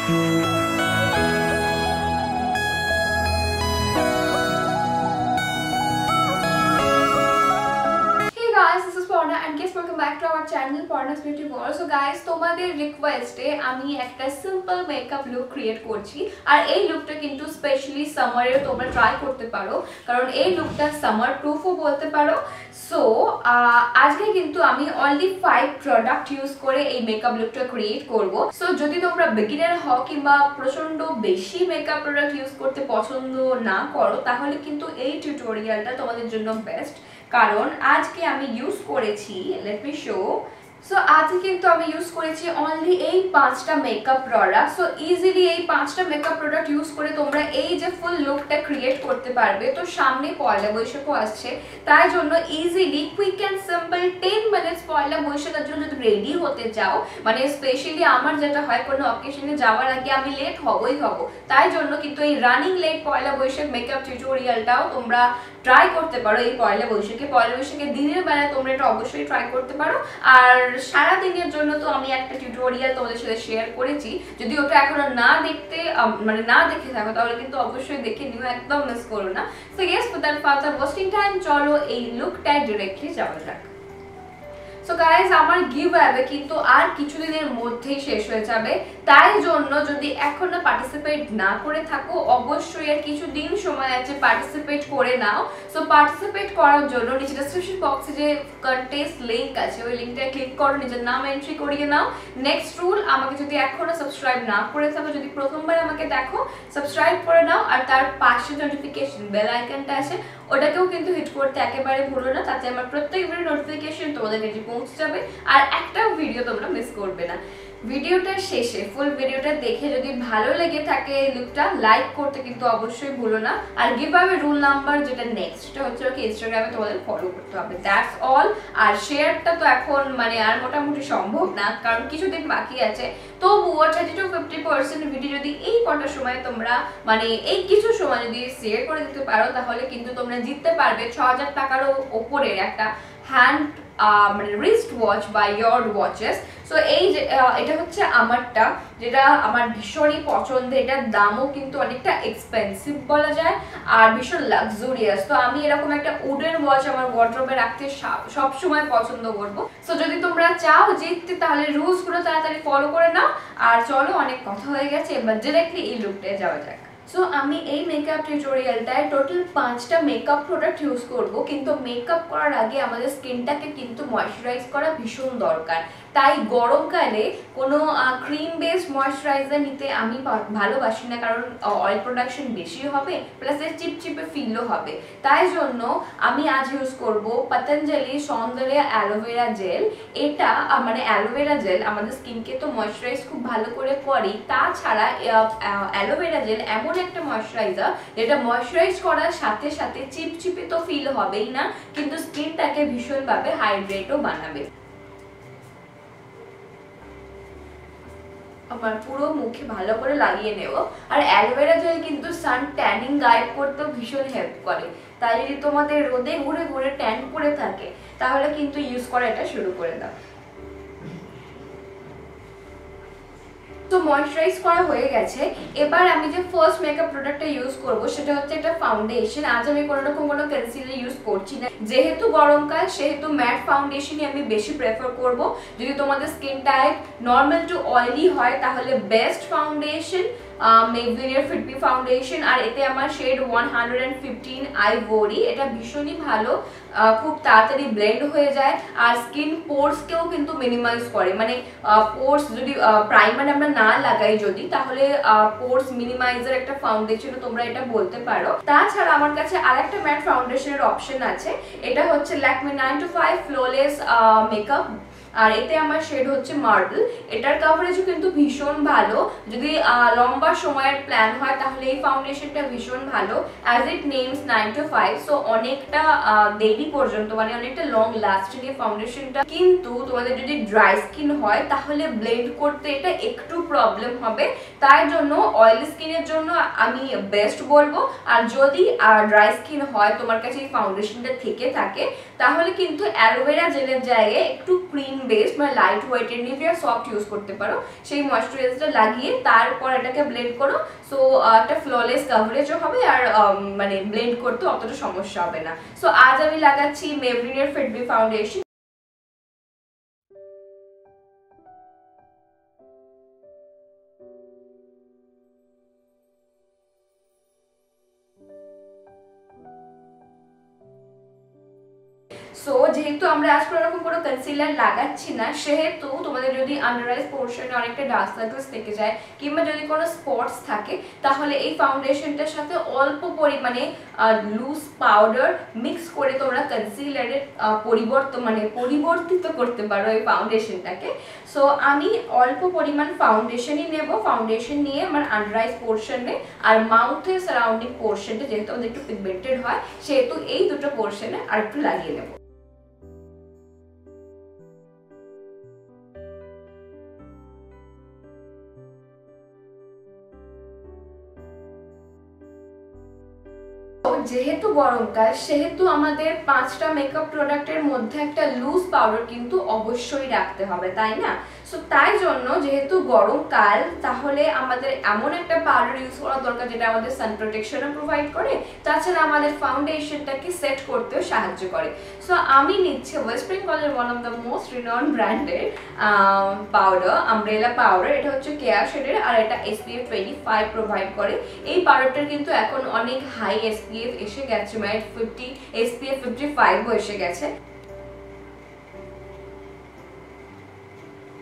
Parna and guys, welcome back to our channel Parna's Beauty World. So guys, তোমাদের রিকোয়েস্টে আমি একটা simple makeup look create করছি আর এই লুকটা কিন্তু স্পেশালি সামারে তোমরা ট্রাই করতে পারো কারণ এই লুকটা সামার প্রুফও বলতে পারো। সো আজকে কিন্তু আমি অনলি 5 প্রোডাক্ট ইউজ করে এই মেকআপ লুকটা ক্রিয়েট করব। সো যদি তোমরা বিগিনার হও কিংবা প্রচন্ড বেশি মেকআপ প্রোডাক্ট ইউজ করতে পছন্দ না করো তাহলে কিন্তু এই টিউটোরিয়ালটা তোমাদের জন্য বেস্ট, কারণ আজকে আমি ইউজ করেছি, লেট মি শো। সো আজকে কিন্তু আমি ইউজ করেছি অনলি এই 5টা মেকআপ প্রোডাক্ট। সো ইজিলি এই 5টা মেকআপ প্রোডাক্ট ইউজ করে তোমরা এই যে ফুল লুকটা ক্রিয়েট করতে পারবে। তো সামনে পয়লা বৈশাখও আসছে, তাই জন্য easily quick and simple 10 minutes পয়লা বৈশাখের জন্য যদি রেডি হতে চাও, মানে স্পেশালি আমার যেটা হয় কোনো অকেশনে যাওয়ার আগে আমি লেট হবই হব, তাই জন্য কিন্তু এই রানিং লেট পয়লা বৈশাখ মেকআপ টিউটোরিয়ালটাও তোমরা ট্রাই করতে পারো। এই পয়লা বৈশাখের দিনের বেলায় তোমরা এটা অবশ্যই ট্রাই করতে পারো। আর সারা দিনের জন্য তো আমি একটা টিউটোরিয়াল তোমাদের সাথে শেয়ার করেছি, যদি ওটা এখনো না দেখে থাকো তাহলে কিন্তু অবশ্যই দেখে নিও, একদম মিস করো না। So yes, without further wasting time চলো এই লুকটায় ডিরেক্টলি যাওয়া যাক। সো গাইজ, আমার গিভঅ্যাওয়ে কিন্তু আর কিছুদিনের মধ্যেই শেষ হয়ে যাবে, তাই জন্য যদি এখনো পার্টিসিপেট না করে থাকো অবশ্যই আর কিছু দিন সময় আছে, পার্টিসিপেট করে নাও। সো পার্টিসিপেট করার জন্য নিচে ডেসক্রিপশন বক্সে যে কন্টেস্ট লিংক আছে ওই লিংকটা ক্লিক করো, নিজের নাম এন্ট্রি করিয়ে নাও। নেক্সট রুল, আমাকে যদি এখনো সাবস্ক্রাইব না করে থাকো, যদি প্রথমবার আমাকে দেখো সাবস্ক্রাইব করে নাও, আর তার পাশে নোটিফিকেশন বেল আইকনটা আছে ওটাকেও কিন্তু হিট করতে একেবারে ভুলো না, তাতে আমার প্রত্যেক ভিডিও নোটিফিকেশন তোমাদের কাছে পৌঁছে যাবে আর একটাও ভিডিও তোমরা মিস করবে না। ভিডিওটা শেষে ফুল ভিডিওটা দেখে যদি ভালো লেগে থাকে এই লুকটা, লাইক করতে কিন্তু অবশ্যই ভুলো না। আর গিভঅ্যাওয়ে রুল নাম্বার যেটা নেক্সট, সেটা হচ্ছে ওকে ইনস্টাগ্রামে তোমাদের ফলো করতে হবে, দ্যাটস অল। আর শেয়ারটা তো এখন আর মোটামুটি সম্ভব না কারণ কিছুদিন বাকি আছে, তবুও 30-50% ভিডিও যদি এই কটা সময় তোমরা এই কিছু সময় যদি শেয়ার করে দিতে পারো তাহলে কিন্তু তোমরা জিততে পারবে 6000 টাকারও ওপরের একটা hand wrist watch by JORD watches. So এটা হচ্ছে আমারটা, যেটা আমার ভীষণই পছন্দ। এটার দামও কিন্তু অনেকটা এক্সপেন্সিভ বলা যায় আর ভীষণ লাক্সুরিয়াস। তো আমি এরকম একটা উডেন ওয়াচ আমার ওয়ার্ড্রোবে রাখতে সব সময় পছন্দ করব। সো যদি তোমরা চাও জিততে তাহলে রুলসগুলো তাড়াতাড়ি ফলো করে নাও। আর চলো, অনেক কথা হয়ে গেছে, এবার ডিরেক্টলি এই লুকটায় যাওয়া যাক। সো আমি এই মেকআপ টিউটোরিয়ালটায় টোটাল 5টা মেকআপ প্রোডাক্ট ইউজ করব, কিন্তু মেকআপ করার আগে আমাদের স্কিনটাকে কিন্তু ময়শ্চারাইজ করা ভীষণ দরকার। তাই গরমকালে কোনো ক্রিম বেসড ময়শ্চারাইজার নিতে আমি ভালোবাসি না, কারণ অয়েল প্রোডাকশন বেশি হবে প্লাস এর চিপচিপে ফিলও হবে। তাই জন্য আমি আজ ইউজ করব পতঞ্জলি সৌন্দর্য অ্যালোভেরা জেল। এটা অ্যালোভেরা জেল আমাদের স্কিনকে তো ময়শ্চারাইজ খুব ভালো করে করে, তাছাড়া অ্যালোভেরা জেল এমন একটা ময়শ্চারাইজার যেটা ময়শ্চারাইজ করার সাথে সাথে চিপচিপে তো ফিল হবেই না, কিন্তু স্কিনটাকে ভীষণভাবে হাইড্রেটও বানাবে। আমার পুরো মুখে ভালো করে লাগিয়ে নেব। আর অ্যালোভেরা জেল কিন্তু সান ট্যানিং গায়েব করতেও ভীষণ হেল্প করে, তাই যদি তোমাদের রোদে ঘুরে ঘুরে ট্যান করে থাকে তাহলে কিন্তু ইউজ করা এটা শুরু করে দাও। তো ময়শ্চারাইজ করা হয়ে গেছে, এবার আমি যে ফার্স্ট মেকআপ প্রোডাক্টটা ইউজ করব সেটা হচ্ছে একটা ফাউন্ডেশন। আজ আমি কোনো কনসিলার ইউজ করছি না, যেহেতু গরমকাল সেহেতু ম্যাট ফাউন্ডেশনই আমি বেশি প্রেফার করব। যদি তোমাদের skin type normal to oily হয় তাহলে best foundation Maybelline Fit Me foundation, আর এতে আমার শেড 115 আইভরি। এটা ভীষণই ভালো, খুব তাড়াতাড়ি ব্লেন্ড হয়ে যায় আর স্কিন পোরসকেও কিন্তু মিনিমাইজ করে। পোরস যদি প্রাইমার আমরা না লাগাই যদি, তাহলে পোরস মিনিমাইজার একটা ফাউন্ডেশনও তোমরা এটা বলতে পারো। তাছাড়া আমার কাছে আরেকটা ম্যাট ফাউন্ডেশনের অপশন আছে, এটা হচ্ছে ল্যাকমি 925 ফ্লোলেস মেকআপ, আর এতে আমার শেড হচ্ছে মার্বেল। এটার কভারেজও কিন্তু ভীষণ ভালো, যদি লম্বা সময়ের প্ল্যান হয় তাহলে এই ফাউন্ডেশনটা ভীষণ ভালো। As it names 9 to 5, so অনেকটা দেরি পর্যন্ত অনেকটা লং লাস্টিং এই ফাউন্ডেশনটা। কিন্তু তোমাদের যদি ড্রাই স্কিন হয় তাহলে ব্লেন্ড করতে এটা একটু প্রবলেম হবে, তাই জন্য অয়েলি স্কিনের জন্য আমি বেস্ট বলবো। আর যদি ড্রাই স্কিন হয় তোমার কাছে এই ফাউন্ডেশনটা থেকে থাকে তাহলে কিন্তু অ্যালোভেরা জেলের জায়গায় একটু ক্রিম বেস মানে লাইট ওয়েটের নিভিয়া সফট ইউজ করতে পারো। সেই ময়শ্চারাইজারটা লাগিয়ে তারপর এটাকে ব্লেন্ড করো, সো একটা ফ্ললেস কভারেজও হবে আর মানে ব্লেন্ড করতে অতটা সমস্যা হবে না। সো আজ আমি লাগাচ্ছি মেবলিনের ফিট মি ফাউন্ডেশন। সো যেহেতু আমরা আজ কোনোরকম কোনো কনসিলার লাগাচ্ছি না, সেহেতু তোমাদের যদি আন্ডার আইস পোর্শনে অনেকটা ডার্ক সার্কেলস থেকে যায় কিংবা যদি কোনো স্পটস থাকে, তাহলে এই ফাউন্ডেশনটার সাথে অল্প পরিমাণে লুজ পাউডার মিক্স করে তোমরা কনসিলারের পরিবর্তিত করতে পারো এই ফাউন্ডেশনটাকে। সো আমি অল্প পরিমাণ ফাউন্ডেশনই নেব, ফাউন্ডেশন নিয়ে আমার আন্ডার আইস পোর্শনে আর মাউথের সারাউন্ডিং পোর্শনটা যেহেতু আমাদের একটু পিগমেন্টেড হয়, সেহেতু এই দুটো পোর্শনে আর একটু লাগিয়ে নেব। যেহেতু গরমকাল, সেহেতু আমাদের 5টা মেকআপ প্রোডাক্টের মধ্যে একটা লুজ পাউডার কিন্তু অবশ্যই রাখতে হবে, তাই না? সো তাই জন্য যেহেতু গরমকাল, তাহলে আমাদের এমন একটা পাউডার ইউজ করা দরকার যেটা আমাদের সান প্রোটেকশনও প্রোভাইড করে, তাছাড়া আমাদের ফাউন্ডেশনটাকে সেট করতেও সাহায্য করে। সো আমি নিচ্ছি ওয়েস্ট বেঙ্গলের one of the most renown ব্র্যান্ডের পাউডার, আমব্রেলা পাউডার। এটা হচ্ছে কেয়া শেডের আর এটা SPF 25 প্রোভাইড করে। এই পাউডারটার কিন্তু এখন অনেক হাই SPF এসে গেছে, মানে 50 SPF 55ও এসে গেছে।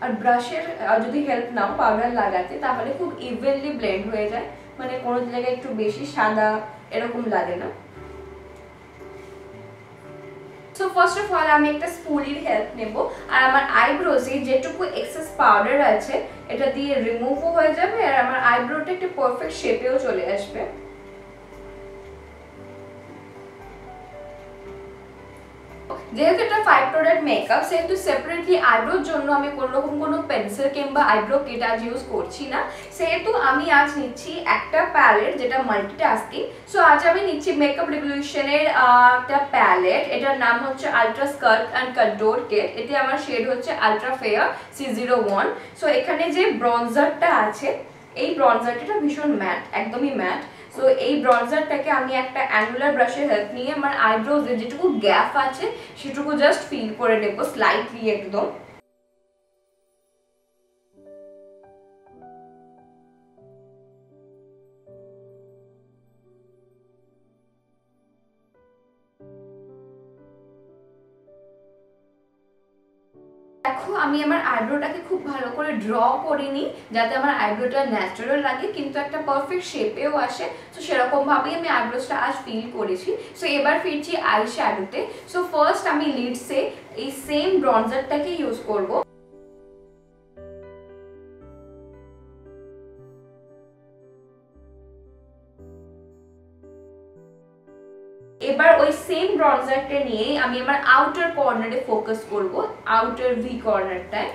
আর ব্রাশের যদি হেল্প নাও পাউডার লাগাতে, তাহলে খুব ইভেনলি ব্লেন্ড হয়ে যায়, মানে কোনো জায়গায় একটু বেশি সাদা এরকম লাগে না। সো ফার্স্ট অফ অল আমি একটা স্পুলির হেল্প নেব আর আমার আইব্রোজে যেটুকু এক্সেস পাউডার আছে এটা দিয়ে রিমুভও হয়ে যাবে আর আমার আইব্রোটা একটা পারফেক্ট শেপেও চলে আসবে। যেহেতু এটা 5 প্রোডাক্ট মেকআপ, সেহেতু সেপারেটলি আইব্রোর জন্য আমি কোনোরকম কোনো পেন্সিল কিংবা আইব্রো কিট আজ ইউজ করছি না, সেহেতু আমি আজ নিচ্ছি একটা প্যালেট যেটা মাল্টিটাস্কিং। সো আজ আমি নিচ্ছি মেকআপ রিভলিউশনের একটা প্যালেট, এটার নাম হচ্ছে ultra SCALP and contour kit. এতে আমার শেড হচ্ছে আলট্রা ফেয়ার C01। সো এখানে যে ব্রনজারটা আছে, এই ব্রনজারটা ভীষণ ম্যাট, একদমই ম্যাট। সো এই ব্রনজারটাকে আমি একটা অ্যাঙ্গুলার ব্রাশের হেল্প নিয়ে আমার আইব্রোজে যেটুকু গ্যাপ আছে সেটুকু জাস্ট ফিল করে নেব স্লাইটলি একদম। দেখো আমি আমার আইব্রোটাকে খুব ভালো করে ড্র করিনি, যাতে আমার আইব্রোটা ন্যাচারাল লাগে কিন্তু একটা পারফেক্ট শেপেও আসে। তো সেরকম ভাবেই আমি আইব্রোসটা আজ ফিল করেছি। সো এবার ফিরছি আই শ্যাডোতে। সো ফার্স্ট আমি লিডসে এই সেম ব্রনজারটাকে ইউজ করব। এবার ওই সেম ব্রনজারটা নিয়ে আমি আমার আউটার কর্নারে ফোকাস করব, আউটার ভি কর্নারটায়।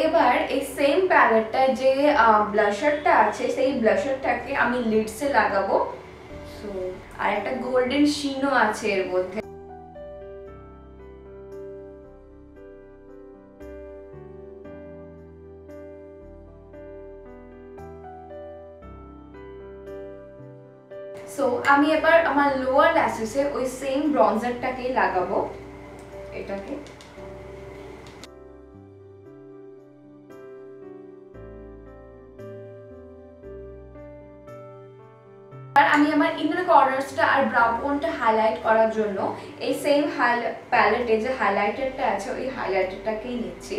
এবার এই সেম প্যালেটটায় যে ব্লাশারটা আছে, সেই ব্লাশারটাকে আমি লিডসে লাগাবো। সো আর একটা গোল্ডেন শিনও আছে এর মধ্যে। সো আমি এবার আমার লোয়ার ল্যাশেসে ওই সেম ব্রনজারটাকেই লাগাবো, এটাকে। আর আমি আমার ইনার কর্নার্সটা আর ব্রাউ বোনটা হাইলাইট করার জন্য এই সেম প্যালেটে যে হাইলাইটারটা আছে ওই হাইলাইটারটাকেই নিচ্ছি।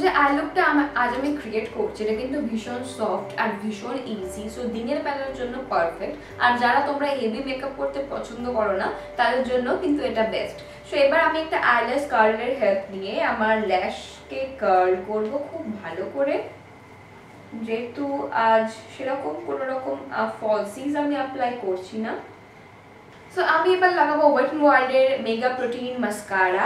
যে আই লুকটা আজ আমি ক্রিয়েট করছি, এটা কিন্তু ভীষণ সফট আর ভীষণ ইজি। সো দিনের বেলার জন্য পারফেক্ট। আর যারা তোমরা হেভি মেকআপ করতে পছন্দ করো না, তাদের জন্য কিন্তু এটা বেস্ট। সো এবার আমি একটা আইল্যাশ কার্লের হেল্প নিয়ে আমার ল্যাশকে কার্ল করব খুব ভালো করে। যেহেতু আজ সেরকম কোনো রকম ফলসিজ আমি অ্যাপ্লাই করছি না, সো আমি এবার লাগাবো ওয়েট এন্ড ওয়াইল্ডের মেগা প্রোটিন মাস্কারা।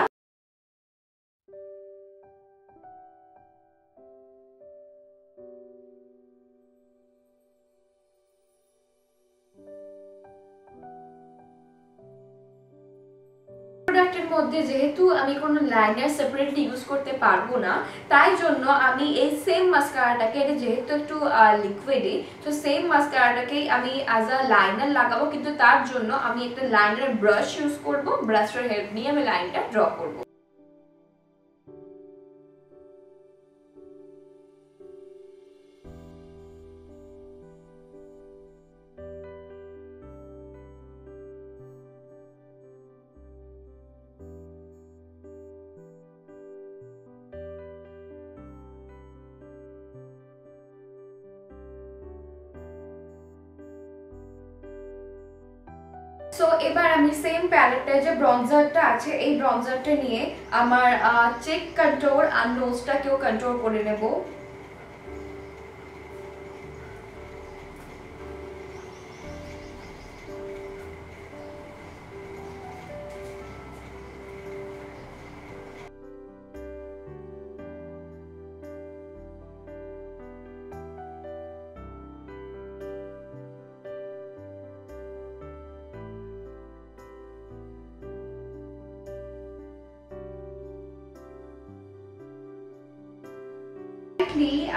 প্রোডাক্টের মধ্যে যেহেতু আমি কোনো লাইনার সেপারেটলি ইউজ করতে পারবো না, তাই জন্য আমি এই সেম মাস্কারাটাকে, এটা যেহেতু একটু লিকুইডি, তো সেম মাস্কারাটাকেই আমি অ্যাজ আ লাইনার লাগাবো, কিন্তু তার জন্য আমি একটা লাইনার ব্রাশ ইউজ করবো। ব্রাশের হেল্প নিয়ে আমি লাইনটা ড্র করবো। সো এবার আমি সেম প্যালেটে যে ব্রঞ্জারটা আছে, এই ব্রঞ্জারটা নিয়ে আমার চেক কন্ট্রোল আর নোজটাকেও কন্ট্রোল করে নেব।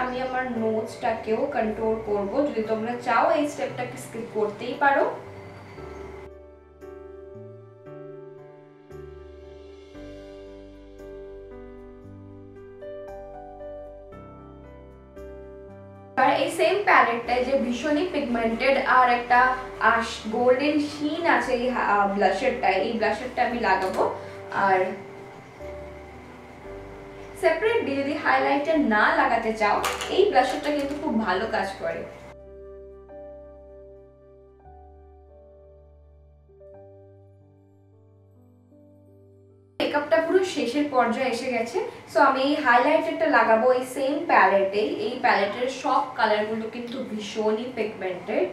আমি আমার নোজটাকেও কন্ট্রোল করব। যদি তোমরা চাও এই স্টেপটাকে স্কিপ করতেই পারো। আর এই সেম প্যালেটটায় যে ভীষণই পিগমেন্টেড আর একটা গোল্ডেন শিন আছে এই ব্লাশারটায়, এই ব্লাশারটা আমি লাগাবো। আর সেপারেটলি যদি হাইলাইটার না লাগাতে চাও, এই ব্লাশারটা কিন্তু খুব ভালো কাজ করে। মেকআপটা পুরো শেষের পর্যায়ে এসে গেছে। সো আমি এই হাইলাইটারটা লাগাবো এই সেম প্যালেটেই। এই প্যালেটের সব কালারগুলো কিন্তু ভীষণই পিগমেন্টেড।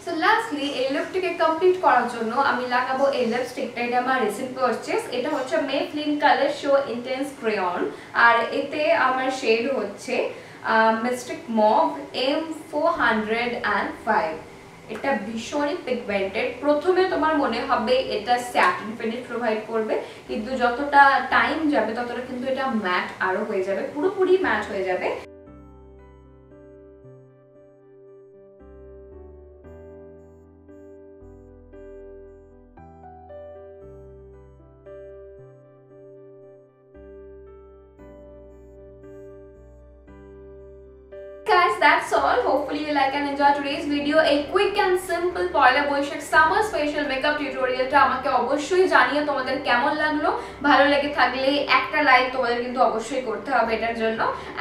সো লাস্টলি এই লুকটাকে কমপ্লিট করার জন্য আমি লাগাবো এই লিপস্টিকটা। এটা আমার রিসেন্ট পারচেজ। এটা হচ্ছে Maybelline colour show intense crayon, আর এতে আমার শেড হচ্ছে মিস্টিক মভ M405। এটা ভীষণই পিগমেন্টেড। প্রথমে তোমার মনে হবে এটা স্যাটিন ফিনিশ প্রোভাইড করবে, কিন্তু যতটা টাইম যাবে ততটা কিন্তু এটা ম্যাট আরো হয়ে যাবে, পুরোপুরি ম্যাট হয়ে যাবে। Guys, that's all. Hopefully you like and enjoy today's video. A quick and simple Poila Boishakh summer special makeup tutorial টা আমাকে অবশ্যই জানিয়ে তোমাদের কেমন লাগলো। ভালো লেগে থাকলে একটা লাইক তোমাদের কিন্তু অবশ্যই করতে হবে এটার জন্য,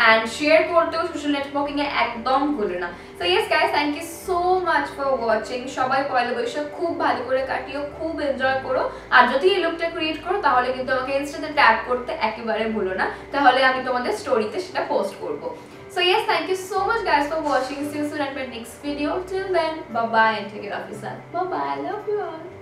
and share করতেও সোশ্যাল নেটওয়ার্কিং এ একদম ভুলো না। So yes guys, thank you so much for watching. সবাই পয়লা বৈশাখ খুব ভালো করে কাটিও, খুব এনজয় করো। আর যদি এই লুকটা ক্রিয়েট করো তাহলে কিন্তু আমাকে ইনস্টাতে ট্যাগ করতে একেবারে ভুলো না, তাহলে আমি তোমাদের স্টোরিতে সেটা পোস্ট করব। So yes, thank you so much guys for watching. See you soon at my next video. Till then, bye bye and take care of yourself. Bye bye. Love you all.